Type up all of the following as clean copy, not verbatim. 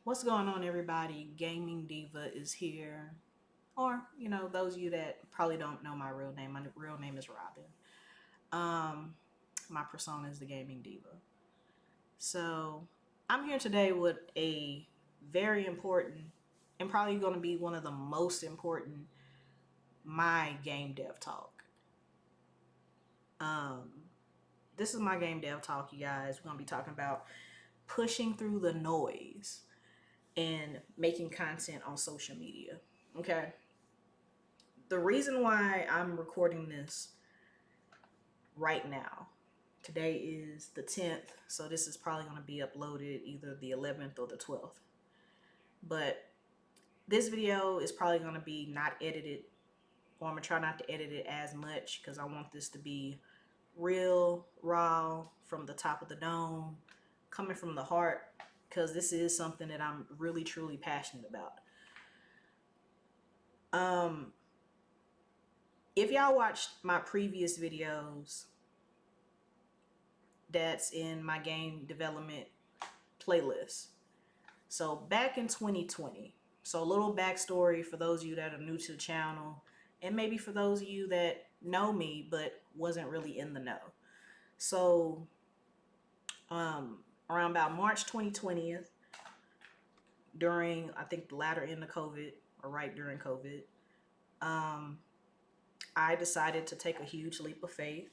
What's going on, everybody? Gaming Diva is here. Or, those of you that probably don't know my real name. My real name is Robin. Um, my persona is the Gaming Diva. So, I'm here today with a very important and probably going to be one of the most important my game dev talk. Um, this is my game dev talk, you guys. We're going to be talking about pushing through the noise and making content on social media. Okay. The reason why I'm recording this right now, today is the 10th, so this is probably going to be uploaded either the 11th or the 12th. But this video is probably going to be not edited, or I'm going to try not to edit it as much because I want this to be real, raw, from the top of the dome, coming from the heart, because this is something that I'm really, truly passionate about. If y'all watched my previous videos, that's in my game development playlist. So back in 2020, so a little backstory for those of you that are new to the channel, and maybe for those of you that know me but wasn't really in the know. So around about March 2020, during I think the latter end of COVID or right during COVID, I decided to take a huge leap of faith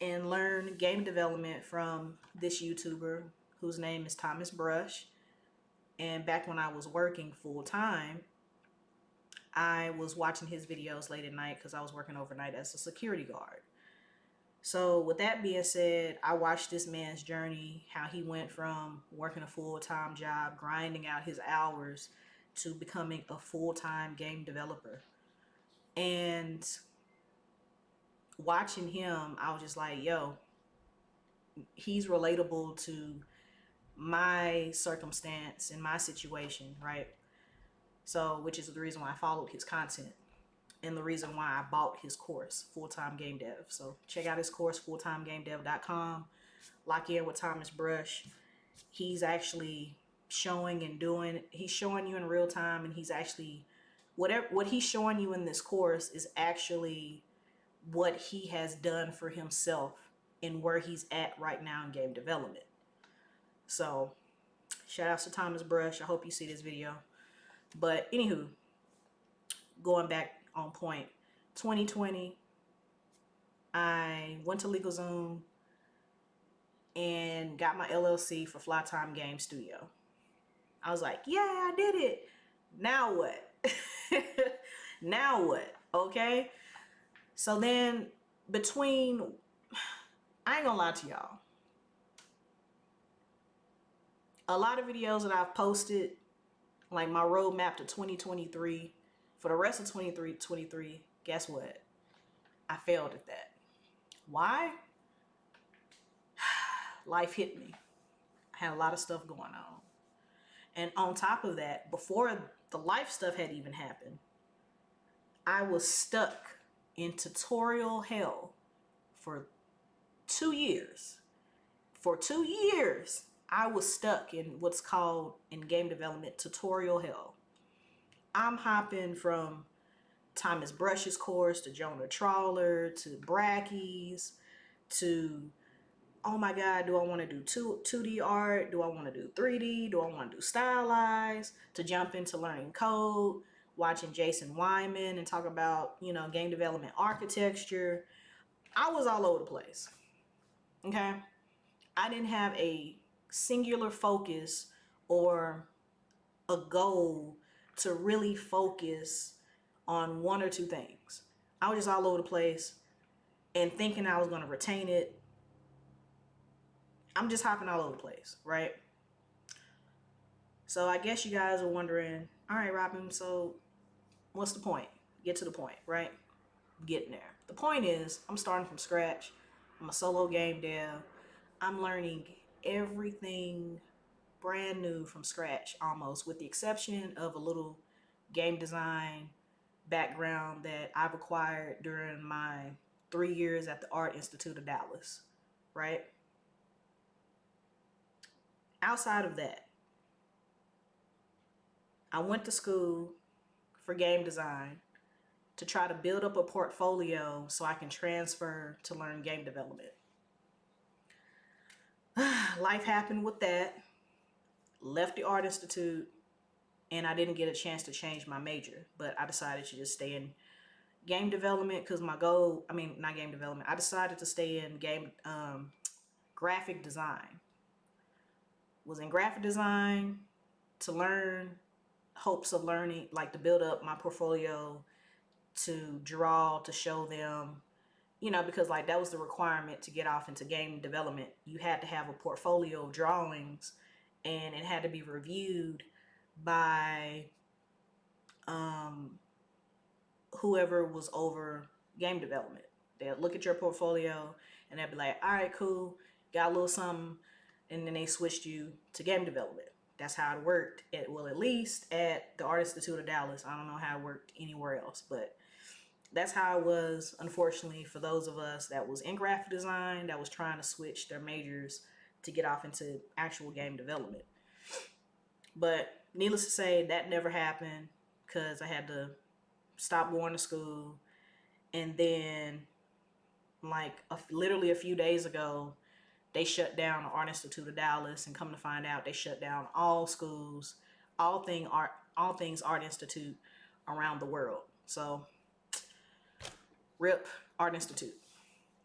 and learn game development from this YouTuber whose name is Thomas Brush. And back when I was working full time, I was watching his videos late at night because I was working overnight as a security guard. So with that being said, I watched this man's journey, how he went from working a full-time job, grinding out his hours, to becoming a full-time game developer. And watching him, I was just like, yo, he's relatable to my circumstance and my situation, right? So, which is the reason why I followed his content and the reason why I bought his course, Full Time Game Dev. So, check out his course, fulltimegamedev.com. Lock in with Thomas Brush. He's actually showing and doing, he's showing you in real time, and he's actually, what he's showing you in this course is actually what he has done for himself and where he's at right now in game development. So, shout out to Thomas Brush. I hope you see this video. But anywho, going back on point, 2020, I went to LegalZoom and got my LLC for Flytime Game Studio. I was like, yeah, I did it. Now what? Now what? Okay. So then between, I ain't gonna lie to y'all, a lot of videos that I've posted, like my roadmap to 2023, for the rest of 23, guess what? I failed at that. Why? Life hit me. I had a lot of stuff going on. And on top of that, before the life stuff had even happened, I was stuck in tutorial hell for 2 years. For 2 years, I was stuck in what's called in game development tutorial hell. I'm hopping from Thomas Brush's course to Jonah Trawler to Brackeys to, oh my God, do I want to do 2D art? Do I want to do 3D? Do I want to do stylized? To jump into learning code, watching Jason Wyman and talk about, game development architecture. I was all over the place. Okay. I didn't have a singular focus or a goal to really focus on one or two things. I was just all over the place and thinking I was going to retain it. I'm just hopping all over the place, right? So I guess you guys are wondering, all right, Robin, so what's the point? Get to the point, right? Getting there. The point is, I'm starting from scratch. I'm a solo game dev. I'm learning everything brand new from scratch, almost, with the exception of a little game design background that I've acquired during my 3 years at the Art Institute of Dallas, right? Outside of that, I went to school for game design to try to build up a portfolio so I can transfer to learn game development. Life happened with that. Left the Art Institute, and I didn't get a chance to change my major, but I decided to just stay in game development because my goal, I mean, not game development, I decided to stay in graphic design. Was in graphic design to learn, hopes of learning, like to build up my portfolio, to draw, to show them, because like that was the requirement to get off into game development. You had to have a portfolio of drawings, and it had to be reviewed by um, whoever was over game development. They'll look at your portfolio and they'll be like, all right, cool, got a little something. And then they switched you to game development. That's how it worked. At least at the Art Institute of Dallas. I don't know how it worked anywhere else, but that's how it was, unfortunately, for those of us that was in graphic design that was trying to switch their majors to get off into actual game development. But needless to say, that never happened because I had to stop going to school. And then, like, literally a few days ago, they shut down the Art Institute of Dallas, and come to find out, they shut down all schools, all things Art Institute around the world. So, rip Art Institute,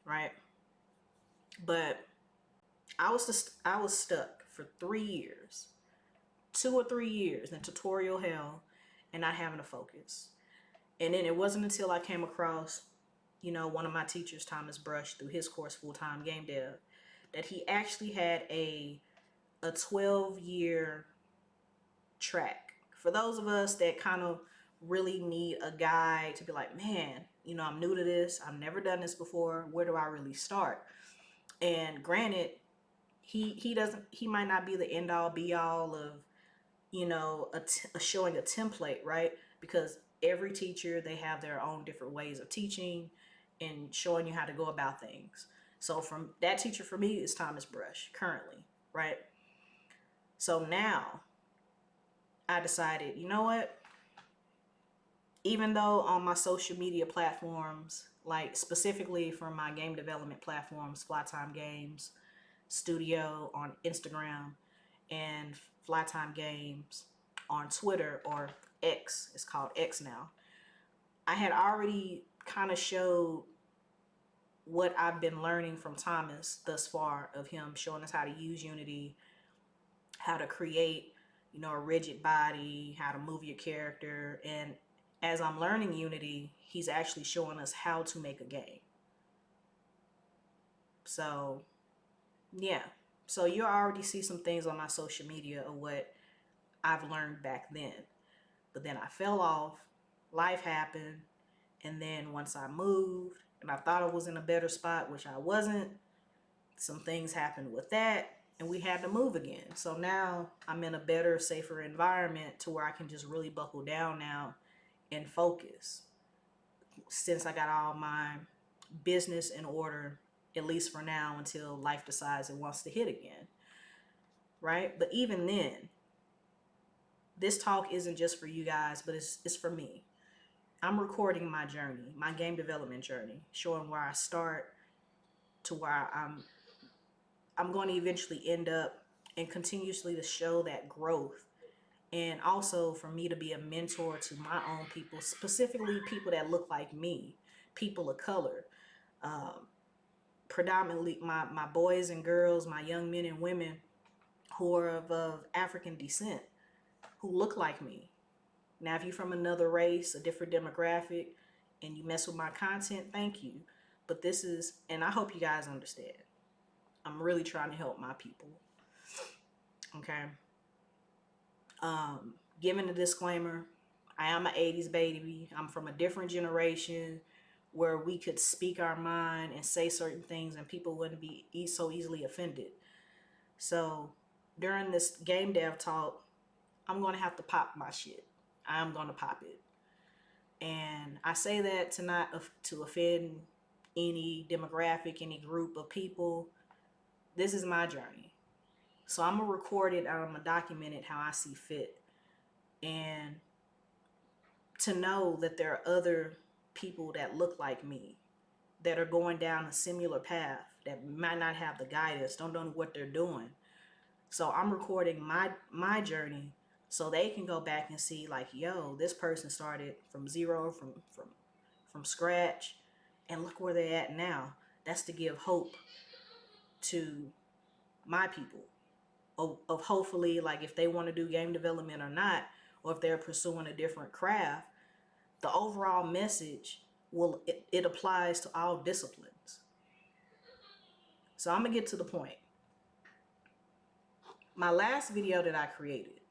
right? But I was stuck for 3 years, 2 or 3 years in tutorial hell, and not having to focus. And then it wasn't until I came across, one of my teachers, Thomas Brush, through his course, Full-Time Game Dev, that he actually had a 12-year track. For those of us that kind of really need a guide to be like, man, I'm new to this. I've never done this before. Where do I really start? And granted, he might not be the end all be all of, showing a template, right? Because every teacher, they have their own different ways of teaching and showing you how to go about things. So from that teacher for me is Thomas Brush currently, right? So now I decided, you know what? Even though on my social media platforms, like specifically for my game development platforms, Flytime Games Studio on Instagram and Flytime Games on Twitter, or X, it's called X now, I had already kind of showed what I've been learning from Thomas thus far, of him showing us how to use Unity, how to create, a rigid body, how to move your character. And as I'm learning Unity, he's actually showing us how to make a game. So, yeah. So you already see some things on my social media of what I've learned back then. But then I fell off, life happened, and then once I moved and I thought I was in a better spot, which I wasn't, some things happened with that, and we had to move again. So now I'm in a better, safer environment to where I can just really buckle down now and focus, since I got all my business in order, at least for now, until life decides it wants to hit again, right? But even then, this talk isn't just for you guys, but it's for me. I'm recording my journey, my game development journey, showing where I start to where I'm going to eventually end up, and continuously to show that growth. And also for me to be a mentor to my own people, specifically people that look like me, people of color, predominantly my boys and girls, my young men and women who are of African descent, who look like me. Now, if you're from another race, a different demographic, and you mess with my content, thank you. But this is, and I hope you guys understand, I'm really trying to help my people. Okay. Given the disclaimer, I am an 80s baby. I'm from a different generation where we could speak our mind and say certain things and people wouldn't be so easily offended. So during this game dev talk, I'm going to have to pop my shit. I'm going to pop it. And I say that to not to offend any demographic, any group of people. This is my journey. So I'm going to record it, I'm going to document it how I see fit. and to know that there are other people that look like me that are going down a similar path that might not have the guidance, don't know what they're doing. So I'm recording my journey so they can go back and see like, yo, this person started from zero, from scratch, and look where they're at now. That's to give hope to my people of hopefully, like, if they want to do game development or not, or if they're pursuing a different craft, the overall message it applies to all disciplines. So I'm gonna get to the point. My last video that I created,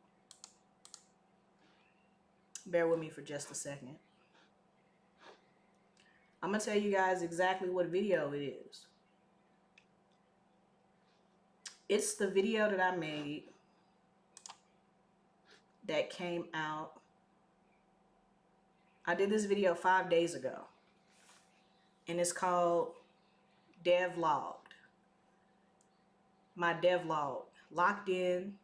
bear with me for just a second. I'm gonna tell you guys exactly what video it is. It's the video that I made that came out. I did this video 5 days ago, and it's called Devlogged. My devlog, locked in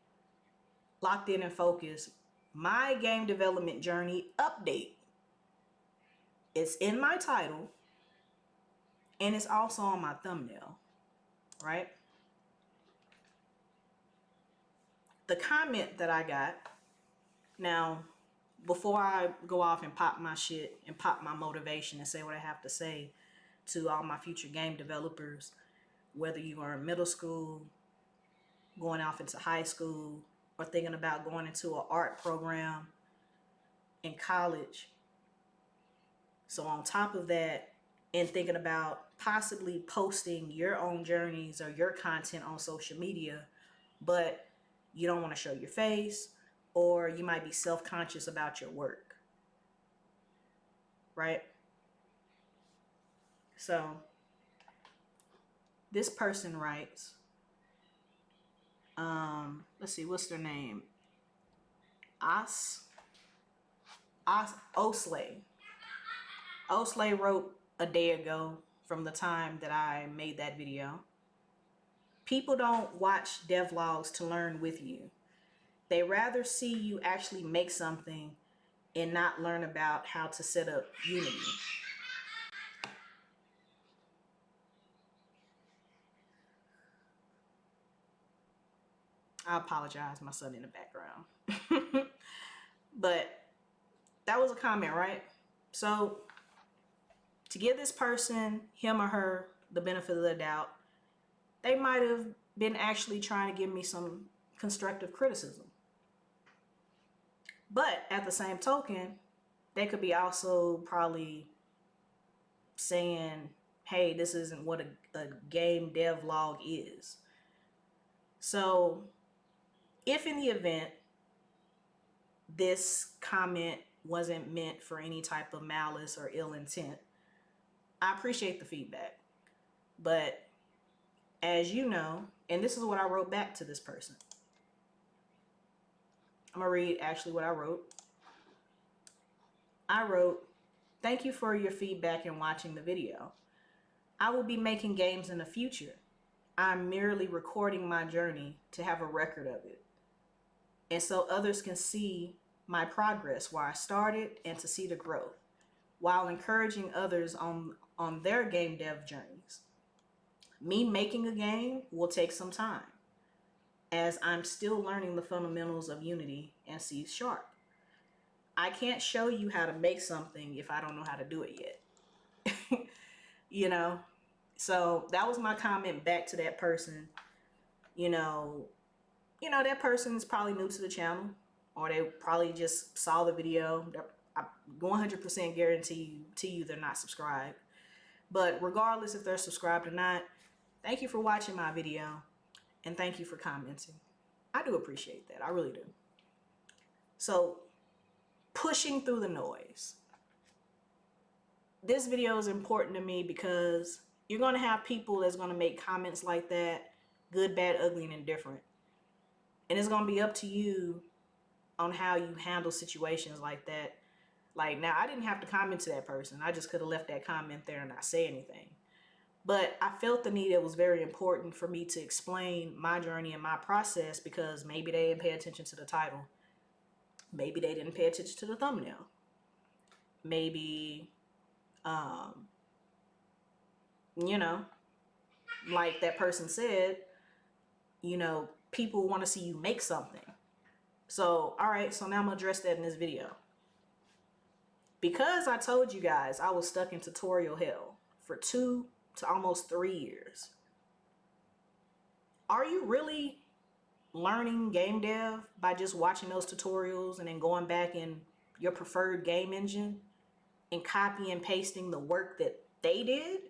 and focused. My game development journey update. It's in my title, and it's also on my thumbnail, right? The comment that I got, now, before I go off and pop my shit and pop my motivation and say what I have to say to all my future game developers, whether you are in middle school, going off into high school, or thinking about going into an art program in college. So on top of that, and thinking about possibly posting your own journeys or your content on social media, but you don't want to show your face, or you might be self-conscious about your work, right? So this person writes, let's see, what's their name? Osley. Osley wrote a day ago from the time that I made that video. People don't watch devlogs to learn with you. They rather see you actually make something and not learn about how to set up Unity. I apologize, my son in the background. But that was a comment, right? So to give this person, him or her, the benefit of the doubt, they might have been actually trying to give me some constructive criticism. But at the same token, they could be also probably saying, hey, this isn't what a game devlog is. So if in the event this comment wasn't meant for any type of malice or ill intent, I appreciate the feedback. But as you know, and this is what I wrote back to this person. I'm gonna read actually what I wrote. I wrote, thank you for your feedback and watching the video. I will be making games in the future. I'm merely recording my journey to have a record of it, and so others can see my progress, where I started, and to see the growth, while encouraging others on their game dev journeys. Me making a game will take some time, as I'm still learning the fundamentals of Unity and C#. I can't show you how to make something if I don't know how to do it yet. You know? So that was my comment back to that person. You know, that person's probably new to the channel, or they probably just saw the video. I 100% guarantee you they're not subscribed. But regardless if they're subscribed or not, thank you for watching my video, and thank you for commenting. I do appreciate that. I really do. So, pushing through the noise. This video is important to me because you're going to have people that's going to make comments like that, good, bad, ugly, and indifferent. And it's going to be up to you on how you handle situations like that. Like, now, I didn't have to comment to that person. I just could have left that comment there and not say anything. But I felt the need, it was very important for me to explain my journey and my process, because maybe they didn't pay attention to the title. Maybe they didn't pay attention to the thumbnail. Maybe, um, you know, like that person said, people want to see you make something. So, all right, so now I'm gonna address that in this video. Because I told you guys I was stuck in tutorial hell for 2 to almost 3 years. Are you really learning game dev by just watching those tutorials and then going back in your preferred game engine and copy and pasting the work that they did?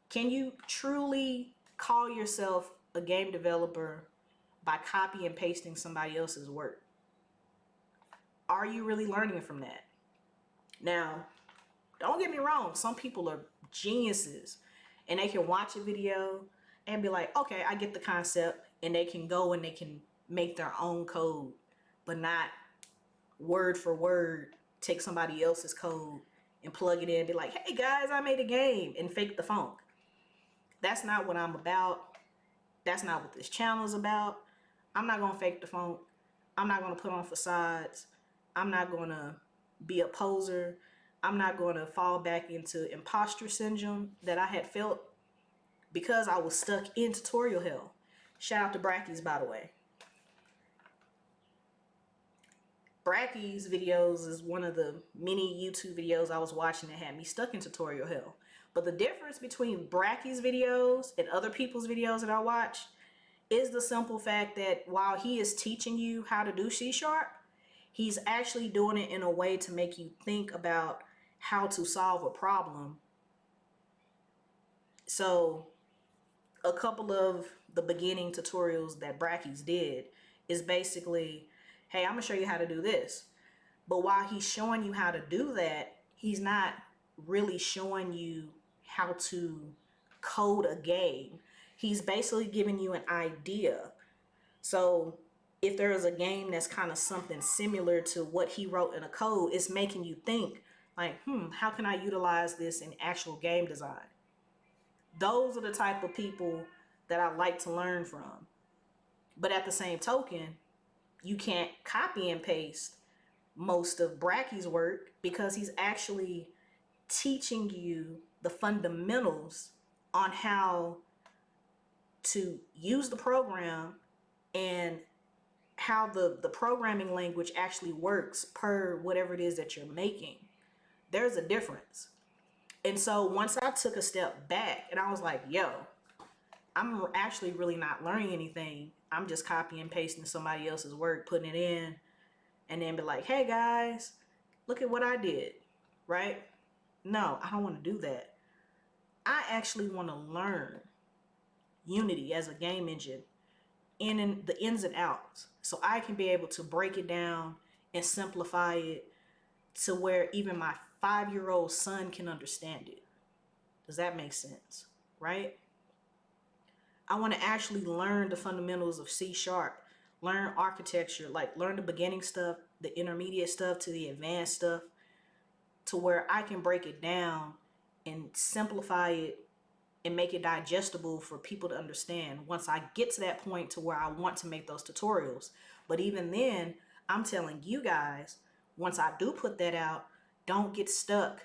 Can you truly call yourself a game developer by copy and pasting somebody else's work? Are you really learning from that? Now, don't get me wrong, some people are geniuses and they can watch a video and be like, okay, I get the concept, and they can go and they can make their own code, but not word for word take somebody else's code and plug it in and be like, hey guys, I made a game, and fake the funk. That's not what I'm about. That's not what this channel is about. I'm not gonna fake the funk. I'm not gonna put on facades. I'm not gonna be a poser. I'm not gonna fall back into imposter syndrome that I had felt because I was stuck in tutorial hell. Shout out to Brackeys, by the way. Brackeys videos is one of the many YouTube videos I was watching that had me stuck in tutorial hell. But the difference between Brackeys videos and other people's videos that I watch is the simple fact that while he is teaching you how to do C#, he's actually doing it in a way to make you think about how to solve a problem. So a couple of the beginning tutorials that Brackeys did is basically, hey, I'm gonna show you how to do this. But while he's showing you how to do that, he's not really showing you how to code a game. He's basically giving you an idea. So if there is a game that's kind of something similar to what he wrote in a code, it's making you think like, how can I utilize this in actual game design? Those are the type of people that I like to learn from. But at the same token, you can't copy and paste most of Brackeys' work because he's actually teaching you the fundamentals on how to use the program and how the programming language actually works per whatever it is that you're making. There's a difference. And so once I took a step back and I was like, yo, I'm actually really not learning anything. I'm just copying and pasting somebody else's work, putting it in, and then be like, hey guys, look at what I did, right? No, I don't want to do that. I actually want to learn Unity as a game engine in the ins and outs, so I can be able to break it down and simplify it to where even my 5-year-old son can understand it. Does that make sense? Right? I want to actually learn the fundamentals of C#, learn architecture, like learn the beginning stuff, the intermediate stuff to the advanced stuff, to where I can break it down and simplify it and make it digestible for people to understand once I get to that point to where I want to make those tutorials. But even then, I'm telling you guys, once I do put that out, don't get stuck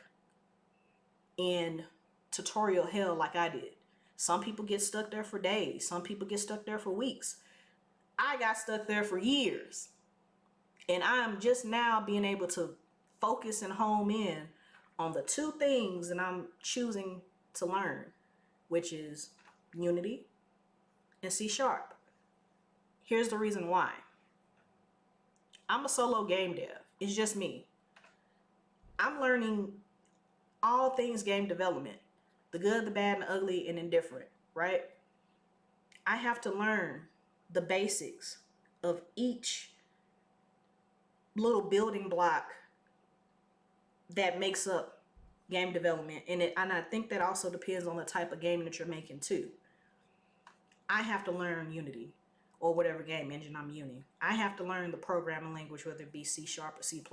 in tutorial hell like I did. Some people get stuck there for days. Some people get stuck there for weeks. I got stuck there for years. And I'm just now being able to focus and home in on the 2 things that I'm choosing to learn, which is Unity and C#. Here's the reason why. I'm a solo game dev. It's just me. I'm learning all things game development, the good, the bad, and the ugly, and indifferent, right? I have to learn the basics of each little building block that makes up game development. And I think that also depends on the type of game that you're making too. I have to learn Unity or whatever game engine I'm using. I have to learn the programming language, whether it be C# or C++.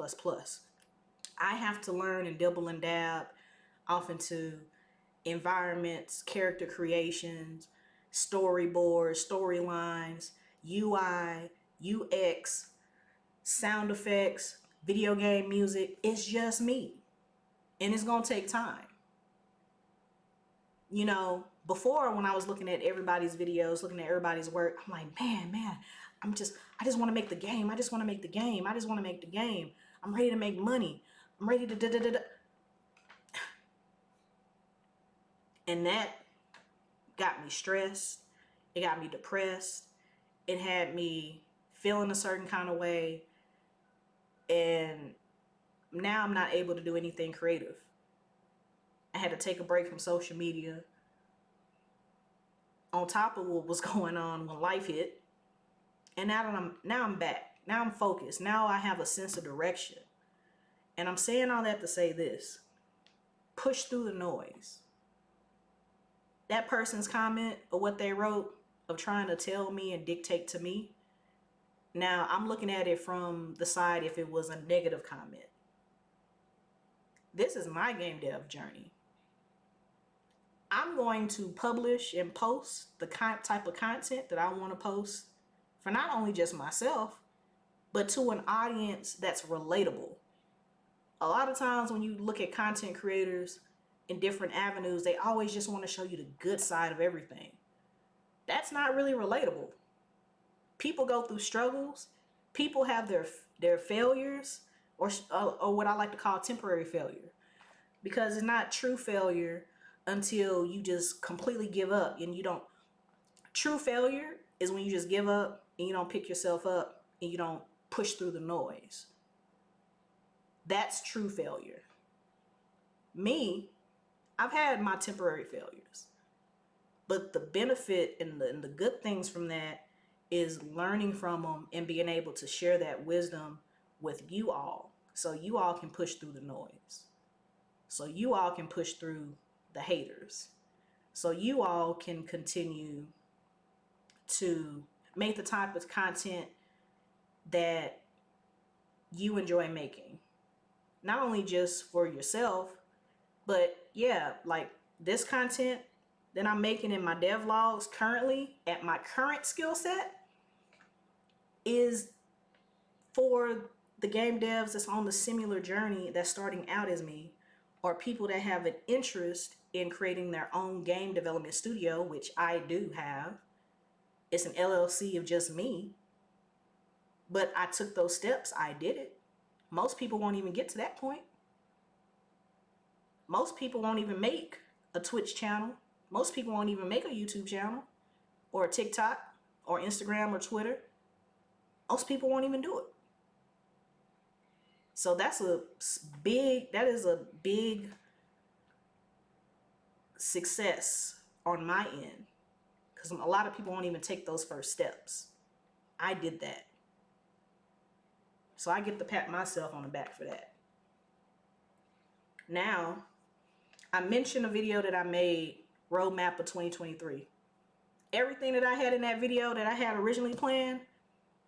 I have to learn and dibble and dab off into environments, character creations, storyboards, storylines, UI, UX, sound effects, video game music. It's just me. And it's going to take time. You know, before when I was looking at everybody's videos, looking at everybody's work, I'm like, man, I just want to make the game. I just want to make the game. I just want to make the game. I'm ready to make money. I'm ready to da da da da. And that got me stressed. It got me depressed. It had me feeling a certain kind of way. And now I'm not able to do anything creative. I had to take a break from social media on top of what was going on when life hit. And now I'm back. Now I'm focused. Now I have a sense of direction. And I'm saying all that to say this. Push through the noise. That person's comment or what they wrote of trying to tell me and dictate to me. Now I'm looking at it from the side if it was a negative comment. This is my game dev journey. I'm going to publish and post the type of content that I want to post for not only just myself, but to an audience that's relatable. A lot of times when you look at content creators in different avenues, they always just want to show you the good side of everything. That's not really relatable. People go through struggles. People have their failures, or what I like to call temporary failure, because it's not true failure until you just completely give up and you don't. True failure is when you just give up and you don't pick yourself up and you don't push through the noise. That's true failure. Me, I've had my temporary failures, but the benefit and the good things from that is learning from them and being able to share that wisdom with you all, so you all can push through the noise, so you all can push through the haters, so you all can continue to make the type of content that you enjoy making, not only just for yourself, but yeah, like this content that I'm making in my devlogs currently at my current skill set is for the game devs that's on the similar journey that's starting out as me, or people that have an interest in creating their own game development studio, which I do have. It's an LLC of just me, but I took those steps. I did it. Most people won't even get to that point. Most people won't even make a Twitch channel. Most people won't even make a YouTube channel or a TikTok or Instagram or Twitter. Most people won't even do it. So that is a big success on my end, because a lot of people won't even take those first steps. I did that. So I get to pat myself on the back for that. Now, I mentioned a video that I made, Roadmap of 2023. Everything that I had in that video that I had originally planned,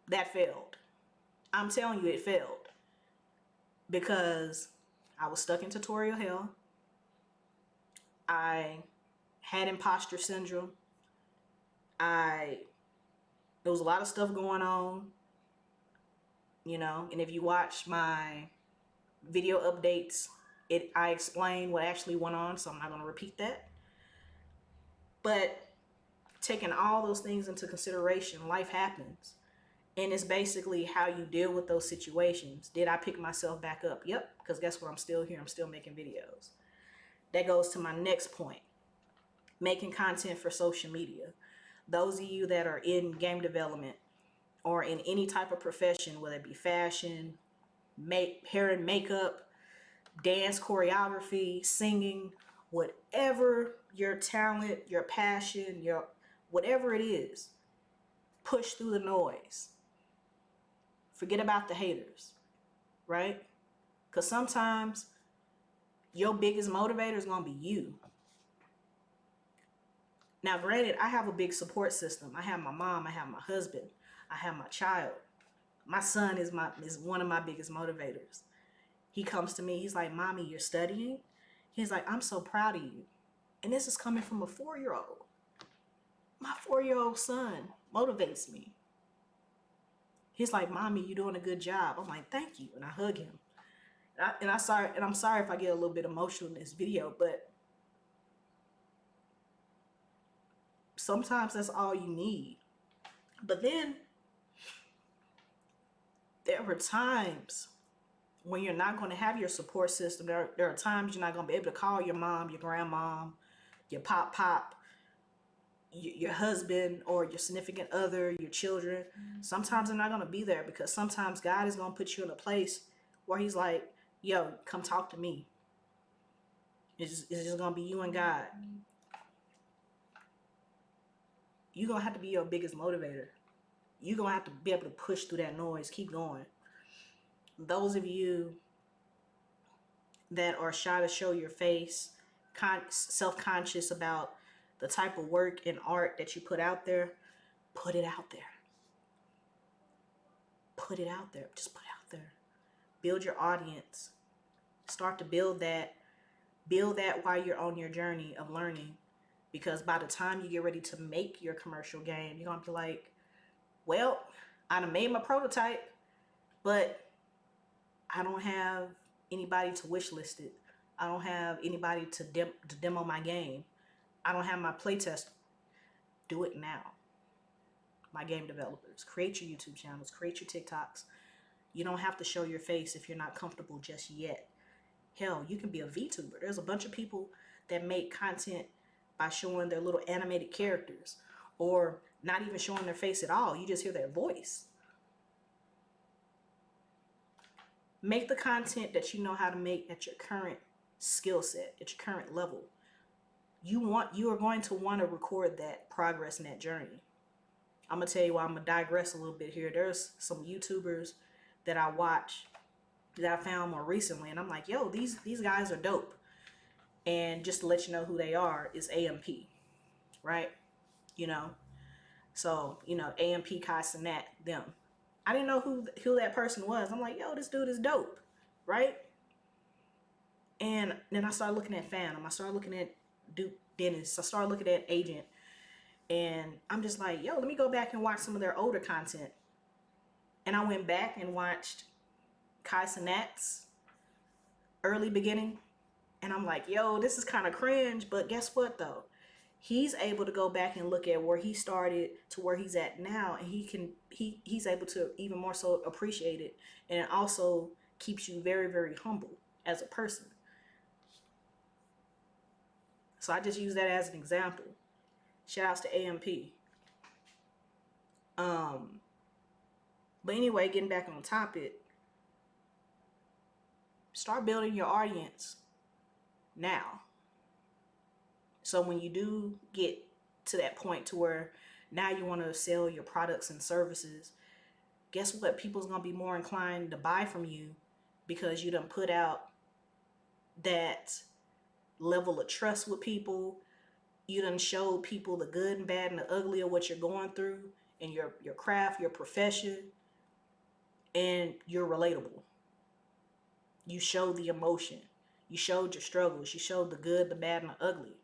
that failed. I'm telling you, it failed. Because I was stuck in tutorial hell. I had imposter syndrome. There was a lot of stuff going on, you know, and if you watch my video updates, I explain what actually went on, so I'm not going to repeat that. But taking all those things into consideration, life happens. And it's basically how you deal with those situations. Did I pick myself back up? Yep, because guess what? I'm still here. I'm still making videos. That goes to my next point. Making content for social media. Those of you that are in game development or in any type of profession, whether it be fashion, hair and makeup, dance, choreography, singing, whatever your talent, your passion, whatever it is, push through the noise. Forget about the haters, right? Because sometimes your biggest motivator is going to be you. Now, granted, I have a big support system. I have my mom, I have my husband, I have my child. My son is one of my biggest motivators. He comes to me, he's like, "Mommy, you're studying?" He's like, "I'm so proud of you." And this is coming from a 4-year-old. My 4-year-old son motivates me. He's like, "Mommy, you're doing a good job." I'm like, "Thank you," and I hug him. I'm sorry if I get a little bit emotional in this video, but sometimes that's all you need. But then there were times when you're not going to have your support system. There are times you're not going to be able to call your mom, your grandmom, your pop, your husband, or your significant other, your children. Sometimes they're not going to be there because sometimes God is going to put you in a place where he's like, yo, come talk to me. It's just going to be you and God. You're going to have to be your biggest motivator. You're going to have to be able to push through that noise, keep going. Those of you that are shy to show your face, self-conscious about the type of work and art that you put out there, put it out there. Put it out there. Just put it out there. Build your audience. Start to build that. Build that while you're on your journey of learning. Because by the time you get ready to make your commercial game, you're going to be like, well, I done made my prototype, but I don't have anybody to wish list it. I don't have anybody to demo my game. I don't have my playtest. Do it now. My game developers, create your YouTube channels, create your TikToks. You don't have to show your face if you're not comfortable just yet. Hell, you can be a VTuber. There's a bunch of people that make content by showing their little animated characters or not even showing their face at all. You just hear their voice. Make the content that you know how to make at your current skill set, at your current level. You are going to want to record that progress in that journey. I'm going to tell you why. I'm going to digress a little bit here. There's some YouTubers that I watch that I found more recently, and I'm like, yo, these guys are dope. And just to let you know who they are is AMP, right? You know, so, you know, AMP, Kai Cenat, them. I didn't know who that person was. I'm like, yo, this dude is dope, right? And then I started looking at Phantom. I started looking at Duke Dennis. I started looking at Agent. And I'm just like, yo, let me go back and watch some of their older content. And I went back and watched Kai Cenat's early beginning. And I'm like, yo, this is kind of cringe. But guess what, though? He's able to go back and look at where he started to where he's at now. And he's able to even more so appreciate it. And it also keeps you very, very humble as a person. So I just use that as an example. Shout outs to AMP. But anyway, getting back on topic, start building your audience now. So when you do get to that point to where now you want to sell your products and services, guess what? People's going to be more inclined to buy from you because you done put out that level of trust with people. You done showed people the good and bad and the ugly of what you're going through in your craft, your profession, and you're relatable. You showed the emotion. You showed your struggles. You showed the good, the bad, and the ugly.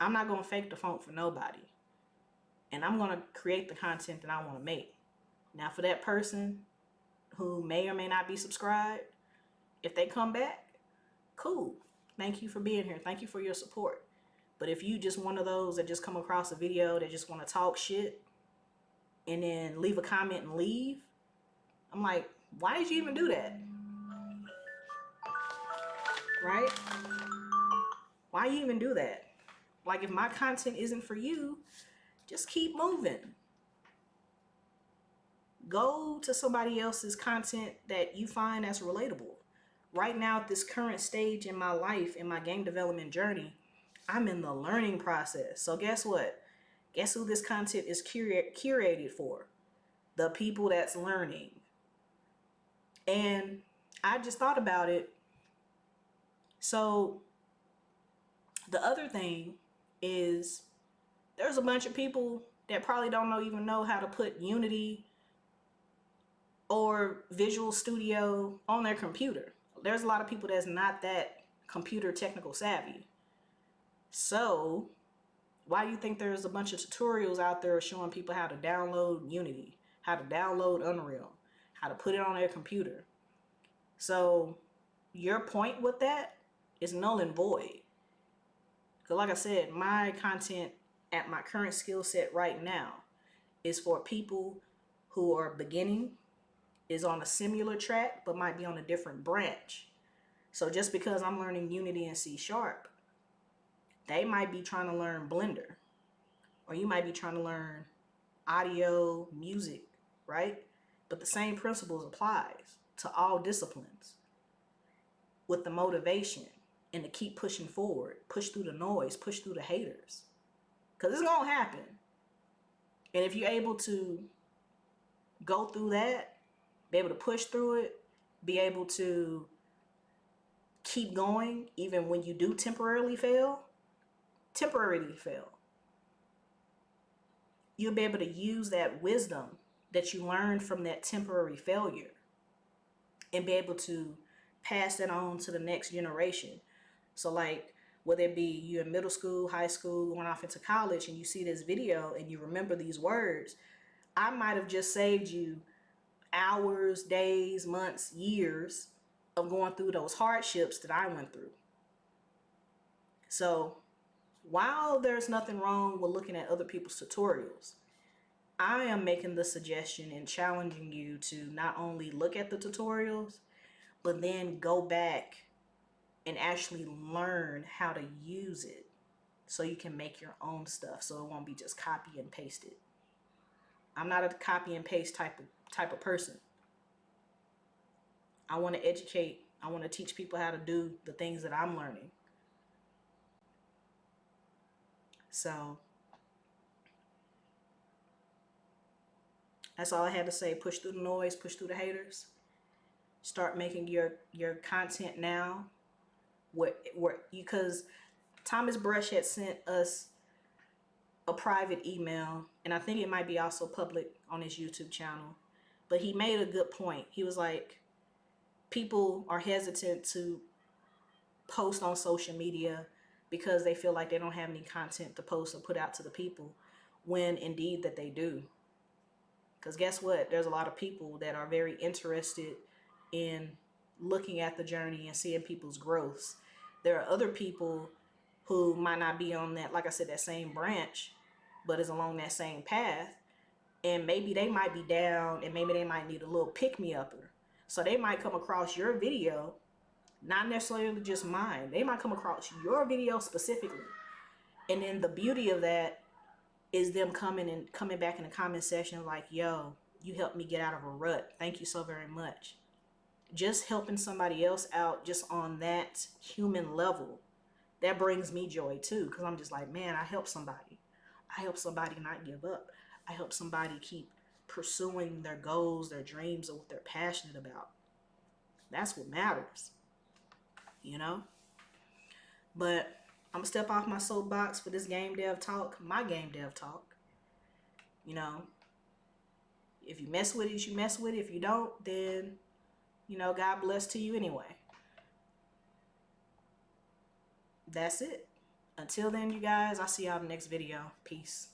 I'm not going to fake the funk for nobody. And I'm going to create the content that I want to make. Now, for that person who may or may not be subscribed, if they come back, cool. Thank you for being here. Thank you for your support. But if you just one of those that just come across a video that just want to talk shit and then leave a comment and leave, I'm like, why did you even do that? Right? Why you even do that? Like, if my content isn't for you, just keep moving. Go to somebody else's content that you find that's relatable. Right now, at this current stage in my life, in my game development journey, I'm in the learning process. So guess what? Guess who this content is curated for? The people that's learning. And I just thought about it. So the other thing is there's a bunch of people that probably don't even know how to put Unity or Visual Studio on their computer. There's a lot of people that's not that computer technical savvy. So why do you think there's a bunch of tutorials out there showing people how to download Unity, how to download Unreal, how to put it on their computer. So your point with that is null and void. Because like I said, my content at my current skill set right now is for people who are beginning, is on a similar track, but might be on a different branch. So just because I'm learning Unity and C Sharp, they might be trying to learn Blender, or you might be trying to learn audio, music, right? But the same principles applies to all disciplines, with the motivation and to keep pushing forward, push through the noise, push through the haters, because it's gonna happen. And if you're able to go through that, be able to push through it, be able to keep going even when you do temporarily fail, you'll be able to use that wisdom that you learned from that temporary failure and be able to pass that on to the next generation. So like, whether it be you in middle school, high school, going off into college, and you see this video and you remember these words, I might have just saved you hours, days, months, years of going through those hardships that I went through. So while there's nothing wrong with looking at other people's tutorials, I am making the suggestion and challenging you to not only look at the tutorials, but then go back and actually learn how to use it so you can make your own stuff, so it won't be just copy and paste it. I'm not a copy and paste type of person. I want to educate. I want to teach people how to do the things that I'm learning. So that's all I had to say. Push through the noise, push through the haters. Start making your content now. Because Thomas Brush had sent us a private email, and I think it might be also public on his YouTube channel, but he made a good point. He was like, people are hesitant to post on social media because they feel like they don't have any content to post or put out to the people, when indeed that they do. Because guess what? There's a lot of people that are very interested in looking at the journey and seeing people's growths. There are other people who might not be on that, like I said, that same branch, but is along that same path. And maybe they might be down, and maybe they might need a little pick-me-upper. So they might come across your video, not necessarily just mine. They might come across your video specifically. And then the beauty of that is them coming back in the comment section like, yo, you helped me get out of a rut. Thank you so very much. Just helping somebody else out just on that human level, that brings me joy too, because I'm just like, man, I helped somebody. I helped somebody not give up. I helped somebody keep pursuing their goals, their dreams, or what they're passionate about. That's what matters, you know? But I'm gonna step off my soapbox for this game dev talk, my game dev talk. You know, if you mess with it, you mess with it. If you don't, then, you know, God bless to you anyway. That's it. Until then, you guys, I'll see y'all in the next video. Peace.